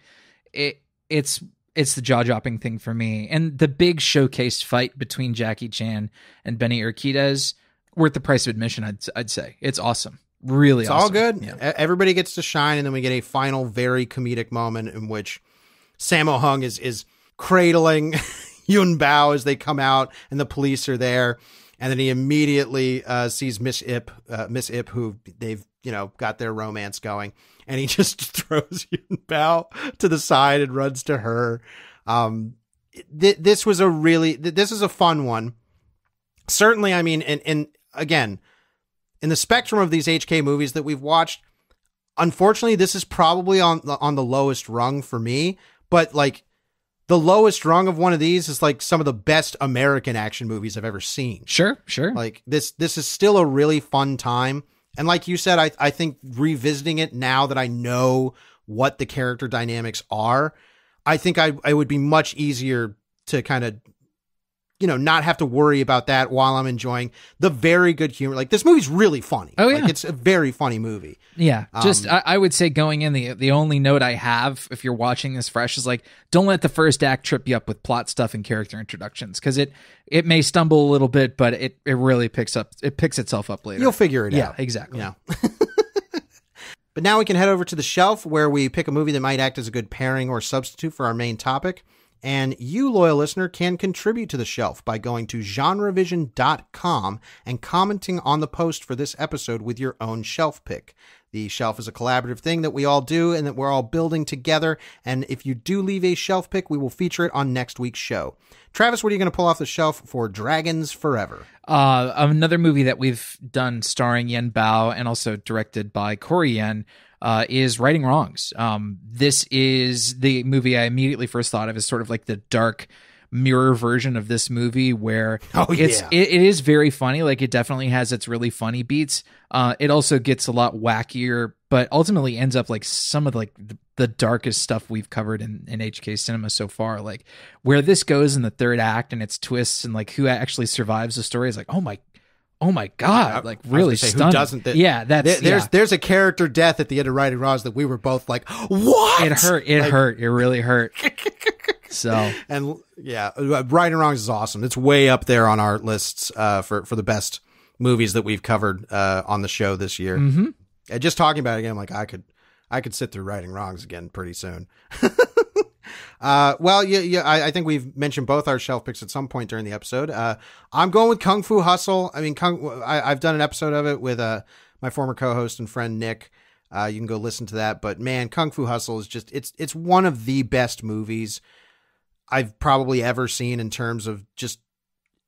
it's the jaw-dropping thing for me. And the big showcased fight between Jackie Chan and Benny Urquidez, worth the price of admission. I'd say it's awesome. Really, it's awesome. all good. Yeah. Everybody gets to shine, and then we get a final, very comedic moment in which Sammo Hung is cradling Yuen Biao as they come out, and the police are there. And then he immediately sees Miss Ip, who they've got their romance going, and he just throws Yuen Biao to the side and runs to her. This is a fun one. Certainly, I mean, and again, in the spectrum of these HK movies that we've watched, unfortunately, this is probably on the lowest rung for me. But like, the lowest rung of one of these is like some of the best American action movies I've ever seen. Sure. Like this is still a really fun time. And like you said, I think revisiting it now that I know what the character dynamics are, I think I would be much easier to kind of, not have to worry about that while I'm enjoying the very good humor. Like, this movie's really funny. Oh, yeah. Like, it's a very funny movie. Yeah. I would say going in, the only note I have, if you're watching this fresh, is like, don't let the first act trip you up with plot stuff and character introductions. Cause it may stumble a little bit, but it really picks itself up later. You'll figure it out. Yeah, exactly. Yeah. But now we can head over to the shelf where we pick a movie that might act as a good pairing or substitute for our main topic. And you, loyal listener, can contribute to the shelf by going to GenreVision.com and commenting on the post for this episode with your own shelf pick. The shelf is a collaborative thing that we all do and that we're all building together. And if you do leave a shelf pick, we will feature it on next week's show. Travis, what are you going to pull off the shelf for Dragons Forever? Another movie that we've done starring Yuen Biao and also directed by Corey Yuen is Righting Wrongs. This is the movie I immediately first thought of as sort of like the dark mirror version of this movie where it is very funny. Like, it definitely has its really funny beats. It also gets a lot wackier, but ultimately ends up like some of the darkest stuff we've covered in HK cinema so far. Like, where this goes in the third act and its twists and like who actually survives the story is like, oh my God, like really stunning. Who doesn't? There's a character death at the end of Right and Wrongs that we were both like, what? It hurt. It really hurt. So, and yeah, Right and Wrongs is awesome. It's way up there on our lists for the best movies that we've covered on the show this year. Mm-hmm. And just talking about it again, I'm like, I could sit through Right and Wrongs again pretty soon. I think we've mentioned both our shelf picks at some point during the episode. I'm going with Kung Fu Hustle. I mean, I've done an episode of it with my former co-host and friend Nick. You can go listen to that. But man, Kung Fu Hustle is just it's one of the best movies I've probably ever seen in terms of just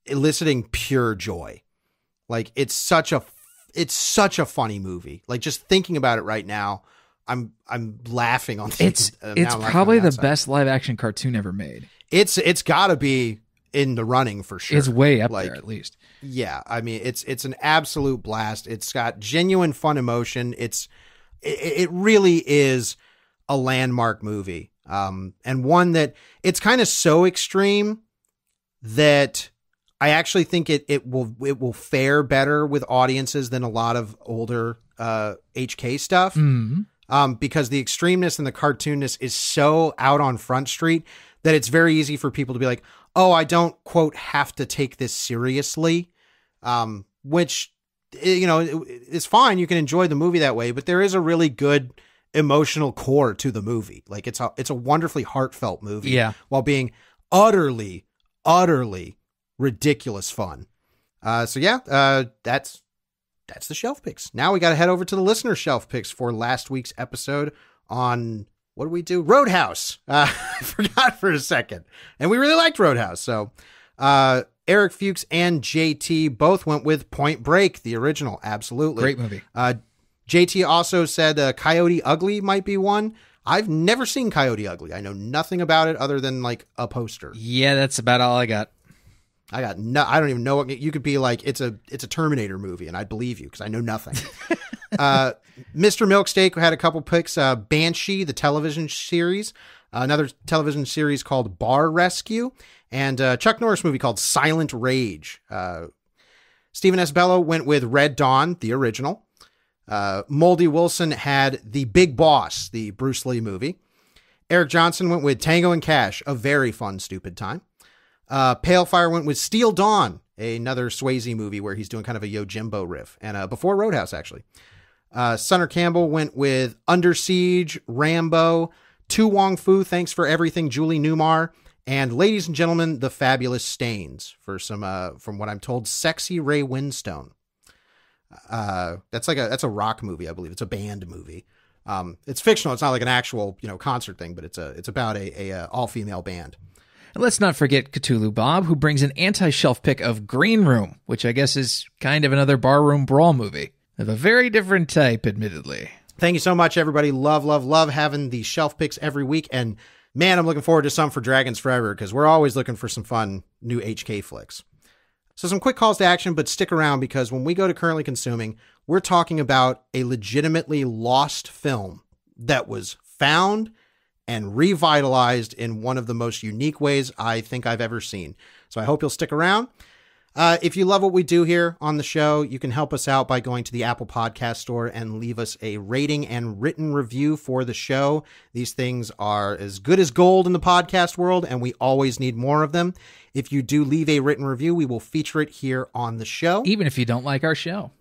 eliciting pure joy. Like, it's such a funny movie. Like, just thinking about it right now, I'm laughing on it's probably the best live action cartoon ever made. It's got to be in the running for sure. It's way up there at least. Yeah, I mean, it's an absolute blast. It's got genuine fun emotion. It really is a landmark movie. And one that it's kind of so extreme that I actually think it will fare better with audiences than a lot of older HK stuff. Mm-hmm. Because the extremeness and the cartoonness is so out on Front Street that it's very easy for people to be like, oh, I don't, quote, have to take this seriously, which, is fine. You can enjoy the movie that way, but there is a really good emotional core to the movie. Like, it's a wonderfully heartfelt movie, while being utterly ridiculous fun. That's the shelf picks. Now we got to head over to the listener shelf picks for last week's episode on, what did we do? Roadhouse. I forgot for a second. And we really liked Roadhouse. So Eric Fuchs and JT both went with Point Break, the original. Absolutely. Great movie. JT also said Coyote Ugly might be one. I've never seen Coyote Ugly. I know nothing about it other than like a poster. Yeah, that's about all I got. I don't even know what you could be like. It's a Terminator movie, and I'd believe you because I know nothing. Mr. Milksteak had a couple picks. Banshee, the television series, another television series called Bar Rescue, and Chuck Norris movie called Silent Rage. Stephen S. Bello went with Red Dawn, the original. Moldy Wilson had The Big Boss, the Bruce Lee movie. Eric Johnson went with Tango and Cash, a very fun, stupid time. Pale Fire went with Steel Dawn, another Swayze movie where he's doing kind of a Yojimbo riff, and before Roadhouse, actually. Sunner Campbell went with Under Siege, Rambo, Tu Wong Fu, Thanks for Everything, Julie Newmar, and ladies and gentlemen, The Fabulous Stains for some, from what I'm told, Sexy Ray Winstone. That's a rock movie, I believe. It's a band movie. It's fictional. It's not like an actual, concert thing, but it's about a all-female band. And let's not forget Cthulhu Bob, who brings an anti-shelf pick of Green Room, which I guess is kind of another barroom brawl movie of a very different type, admittedly. Thank you so much, everybody. Love having the shelf picks every week. And man, I'm looking forward to some for Dragons Forever because we're always looking for some fun new HK flicks. So some quick calls to action, but stick around because when we go to Currently Consuming, we're talking about a legitimately lost film that was found and revitalized in one of the most unique ways I think I've ever seen. So I hope you'll stick around. If you love what we do here on the show, you can help us out by going to the Apple Podcast Store and leave us a rating and written review for the show. These things are as good as gold in the podcast world, and we always need more of them. If you do leave a written review, we will feature it here on the show. Even if you don't like our show.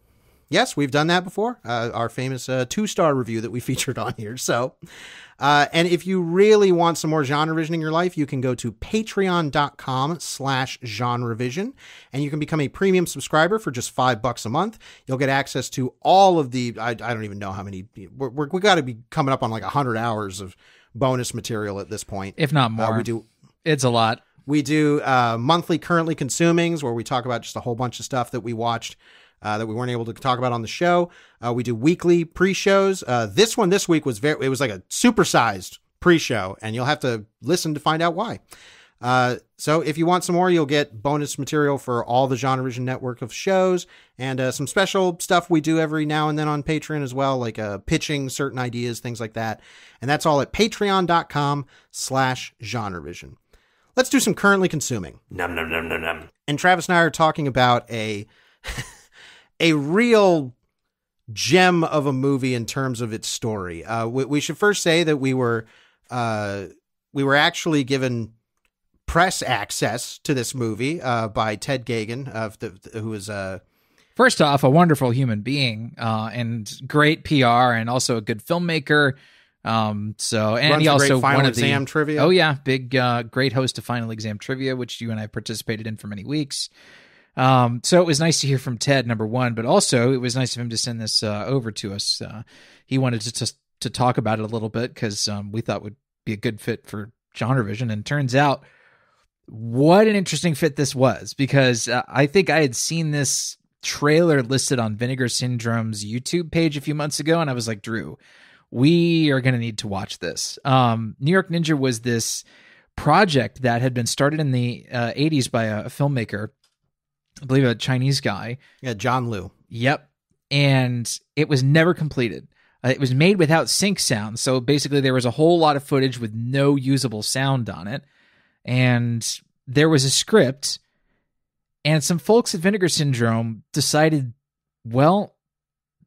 Yes, we've done that before. Our famous 2-star review that we featured on here. So, and if you really want some more GenreVision in your life, you can go to patreon.com/GenreVision and you can become a premium subscriber for just $5 a month. You'll get access to all of the, I don't even know how many, we got to be coming up on like 100 hours of bonus material at this point. If not more. It's a lot. We do monthly Currently Consumings where we talk about just a whole bunch of stuff that we watched that we weren't able to talk about on the show. We do weekly pre-shows. This week was it was like a supersized pre-show, and you'll have to listen to find out why. So if you want some more, you'll get bonus material for all the GenreVision network of shows and some special stuff we do every now and then on Patreon as well, like pitching certain ideas, things like that. And that's all at patreon.com/GenreVision. Let's do some currently consuming. Num, num, num, num, num. And Travis and I are talking about a real gem of a movie in terms of its story. We should first say that we were actually given press access to this movie by Ted Gagan, who is first off a wonderful human being and great PR and also a good filmmaker. And he also Final one of Exam Trivia. Oh yeah, big great host of Final Exam Trivia, which you and I participated in for many weeks. So it was nice to hear from Ted, number one, but also it was nice of him to send this over to us. He wanted to talk about it a little bit because we thought it would be a good fit for GenreVision, and turns out what an interesting fit this was, because I think I had seen this trailer listed on Vinegar Syndrome's YouTube page a few months ago, and I was like, Drew, we are going to need to watch this. New York Ninja was this project that had been started in the 80s by a filmmaker, I believe a Chinese guy. Yeah, John Liu. Yep. And it was never completed. It was made without sync sound. So basically there was a whole lot of footage with no usable sound on it. And there was a script, and some folks at Vinegar Syndrome decided, well,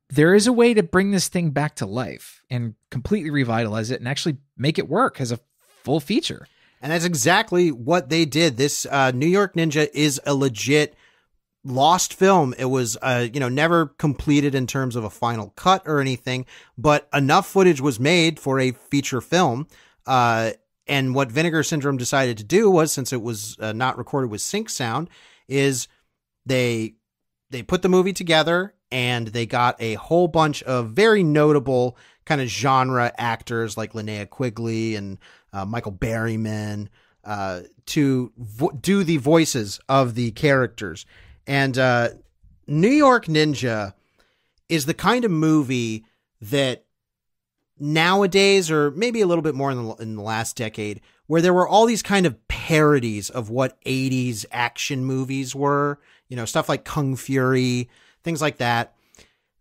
there is a way to bring this thing back to life and completely revitalize it and actually make it work as a full feature. And that's exactly what they did. This New York Ninja is a legit lost film. It was, never completed in terms of a final cut or anything, but enough footage was made for a feature film. And what Vinegar Syndrome decided to do was, since it was not recorded with sync sound, is they put the movie together and they got a whole bunch of very notable kind of genre actors like Linnea Quigley and Michael Berryman to do the voices of the characters. And New York Ninja is the kind of movie that nowadays, or maybe a little bit more in the last decade, where there were all these kind of parodies of what 80s action movies were, stuff like Kung Fury, things like that.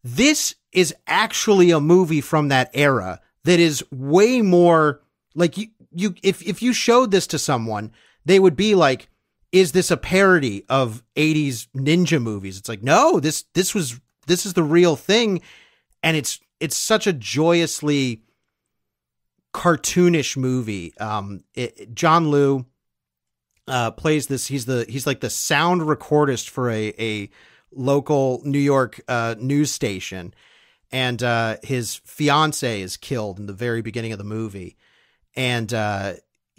This is actually a movie from that era that is way more like if you showed this to someone, they would be like, is this a parody of 80s ninja movies? It's like, no, this is the real thing. And it's such a joyously cartoonish movie. John Liu plays this. He's like the sound recordist for a local New York news station, and his fiance is killed in the very beginning of the movie, and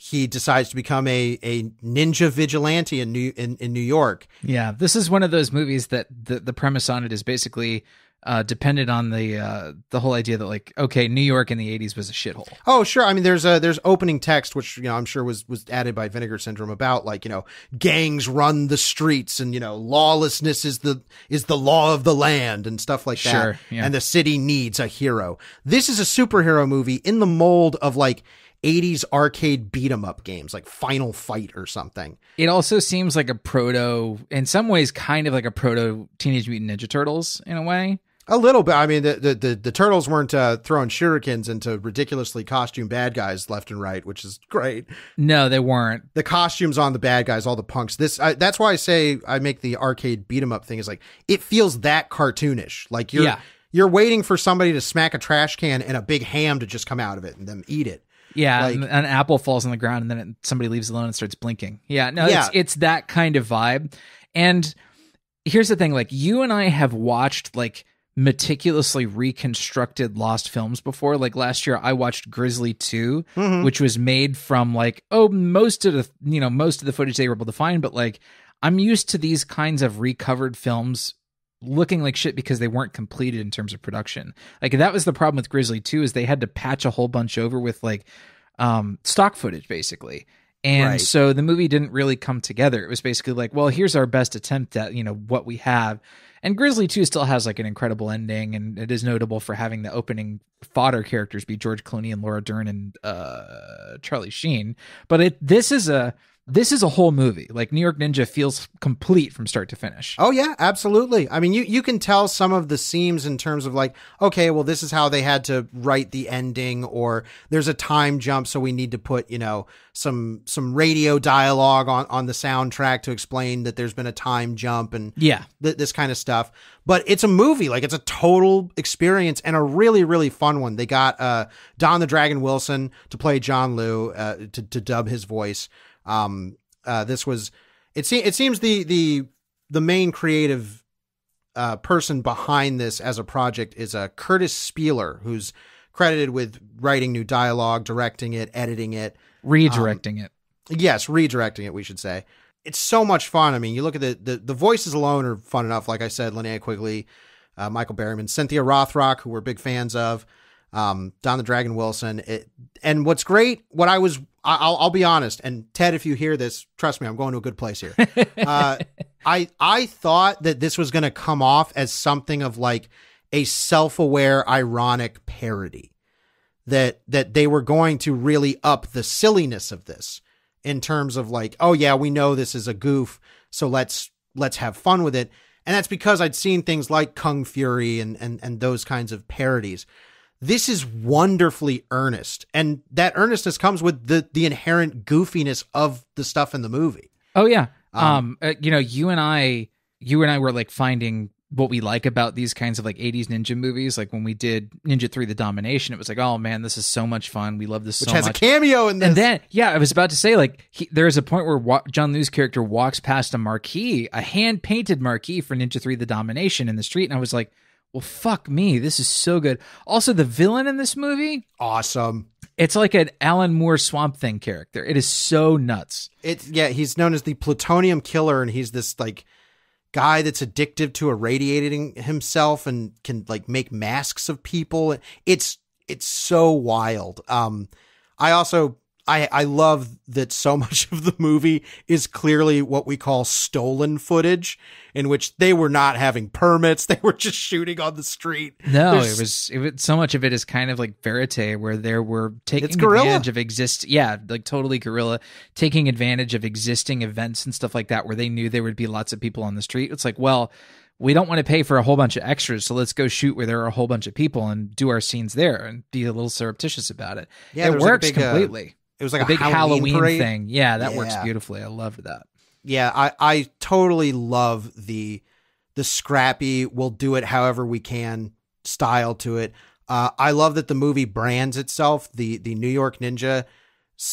he decides to become a ninja vigilante in New York. Yeah, this is one of those movies that the premise on it is basically dependent on the whole idea that, like, okay, New York in the 80s was a shithole. Oh, sure. I mean, there's opening text, which, I'm sure was added by Vinegar Syndrome about, like, gangs run the streets and, lawlessness is the law of the land and stuff like that. Sure, yeah. And the city needs a hero. This is a superhero movie in the mold of like 80s arcade beat 'em up games like Final Fight or something. It also seems like in some ways, kind of like a proto Teenage Mutant Ninja Turtles in a way. A little bit. I mean, the turtles weren't throwing shurikens into ridiculously costumed bad guys left and right, which is great. No, they weren't. The costumes on the bad guys, all the punks. That's why I say I make the arcade beat 'em up thing is like, it feels that cartoonish. Like you're waiting for somebody to smack a trash can and a big ham to just come out of it and then eat it. Yeah, like, an apple falls on the ground and then somebody leaves alone and starts blinking. Yeah, no, yeah. It's that kind of vibe. And here's the thing, like, you and I have watched like meticulously reconstructed lost films before. Like last year I watched Grizzly 2, which was made from like, most of the footage they were able to find, but like I'm used to these kinds of recovered films looking like shit because they weren't completed in terms of production. Like that was the problem with Grizzly 2 is they had to patch a whole bunch over with like stock footage basically. And right. So the movie didn't really come together. It was basically like, well, here's our best attempt at, what we have. And Grizzly 2 still has like an incredible ending, and it is notable for having the opening fodder characters be George Clooney and Laura Dern and Charlie Sheen. But this is a This is a whole movie. Like, New York Ninja feels complete from start to finish. Oh yeah, absolutely. I mean, you can tell some of the seams in terms of like, okay, well, this is how they had to write the ending, or there's a time jump, so we need to put, some radio dialogue on the soundtrack to explain that there's been a time jump and this kind of stuff. But it's a movie, like it's a total experience and a really, really fun one. They got Don the Dragon Wilson to play John Liu, to dub his voice. This was, it seems the main creative person behind this as a project is Curtis Spieler, who's credited with writing new dialogue, directing it, editing it, redirecting it. Yes, redirecting it, we should say. It's so much fun. I mean, you look at the voices alone are fun enough. Like I said, Linnea Quigley, Michael Berryman, Cynthia Rothrock, who we're big fans of, Don the Dragon Wilson. And what's great, I'll be honest, and Ted, if you hear this, trust me, I'm going to a good place here. I thought that this was going to come off as something of like a self-aware, ironic parody, that they were going to really up the silliness of this in terms of like, oh yeah, we know this is a goof, so let's have fun with it. And that's because I'd seen things like Kung Fury and those kinds of parodies. This is wonderfully earnest, and that earnestness comes with the inherent goofiness of the stuff in the movie. Oh yeah. You and I were like finding what we like about these kinds of like 80s ninja movies. Like when we did Ninja 3: The Domination, it was like, oh man, this is so much fun. We love this so much. Which has a cameo in this. And then, I was about to say, like, there's a point where John Liu's character walks past a marquee, a hand-painted marquee for Ninja 3: The Domination in the street, and I was like, well, fuck me, this is so good. Also, the villain in this movie, awesome. It's like an Alan Moore Swamp Thing character. It is so nuts. He's known as the Plutonium Killer, and he's this like guy that's addicted to irradiating himself and can like make masks of people. It's so wild. I love that so much of the movie is clearly what we call stolen footage, in which they were not having permits. They were just shooting on the street. No, it was so much of it is kind of like verite, where they were taking advantage of totally guerrilla, taking advantage of existing events and stuff like that, where they knew there would be lots of people on the street. It's like, well, we don't want to pay for a whole bunch of extras, so let's go shoot where there are a whole bunch of people and do our scenes there and be a little surreptitious about it. Yeah, it works completely. It was like a big Halloween thing. Yeah, that Yeah. works beautifully. I loved that. Yeah, I totally love the scrappy, we'll do it however we can style to it. I love that the movie brands itself, the New York Ninja,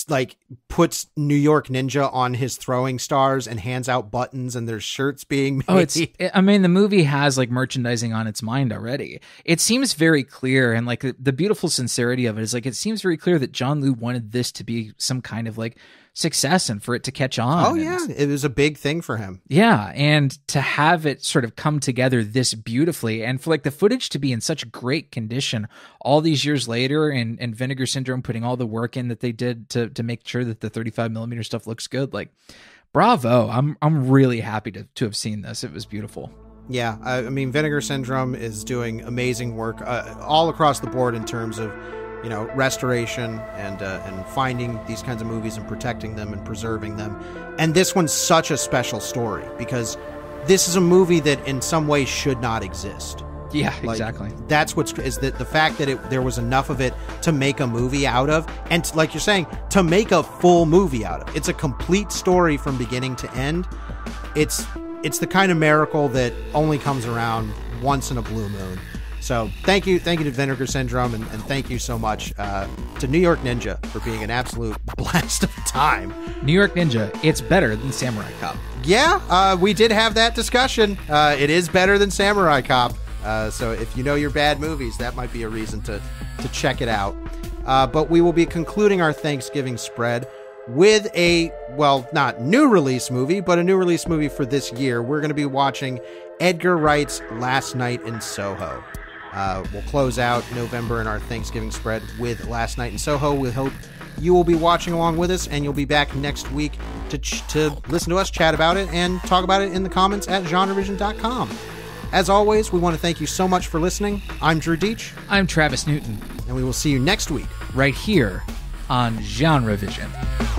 like puts New York Ninja on his throwing stars and hands out buttons, and there's shirts being made. The movie has like merchandising on its mind already. It seems very clear, and like the beautiful sincerity of it is like, it seems very clear that John Liu wanted this to be some kind of like success and for it to catch on. Oh yeah, it was a big thing for him. Yeah, and to have it sort of come together this beautifully, and for like the footage to be in such great condition all these years later, and Vinegar Syndrome putting all the work in that they did to make sure that the 35mm stuff looks good. Like, bravo. I'm really happy to have seen this. It was beautiful. Yeah, I mean, Vinegar Syndrome is doing amazing work all across the board in terms of, restoration and finding these kinds of movies and protecting them and preserving them. And this one's such a special story because this is a movie that in some ways should not exist. Yeah, exactly. That's is that the fact that there was enough of it to make a movie out of, and like you're saying, to make a full movie out of. It's a complete story from beginning to end. It's the kind of miracle that only comes around once in a blue moon. So thank you to Vinegar Syndrome, and thank you so much to New York Ninja for being an absolute blast of time. New York Ninja, it's better than Samurai Cop. Yeah, we did have that discussion. It is better than Samurai Cop. So if you know your bad movies, that might be a reason to check it out. But we will be concluding our Thanksgiving spread with not new release movie, but a new release movie for this year. We're going to be watching Edgar Wright's Last Night in Soho. We'll close out November in our Thanksgiving spread with Last Night in Soho. We hope you will be watching along with us, and you'll be back next week to listen to us chat about it and talk about it in the comments at GenreVision.com. As always, we want to thank you so much for listening. I'm Drew Deitch. I'm Travis Newton. And we will see you next week. Right here on GenreVision.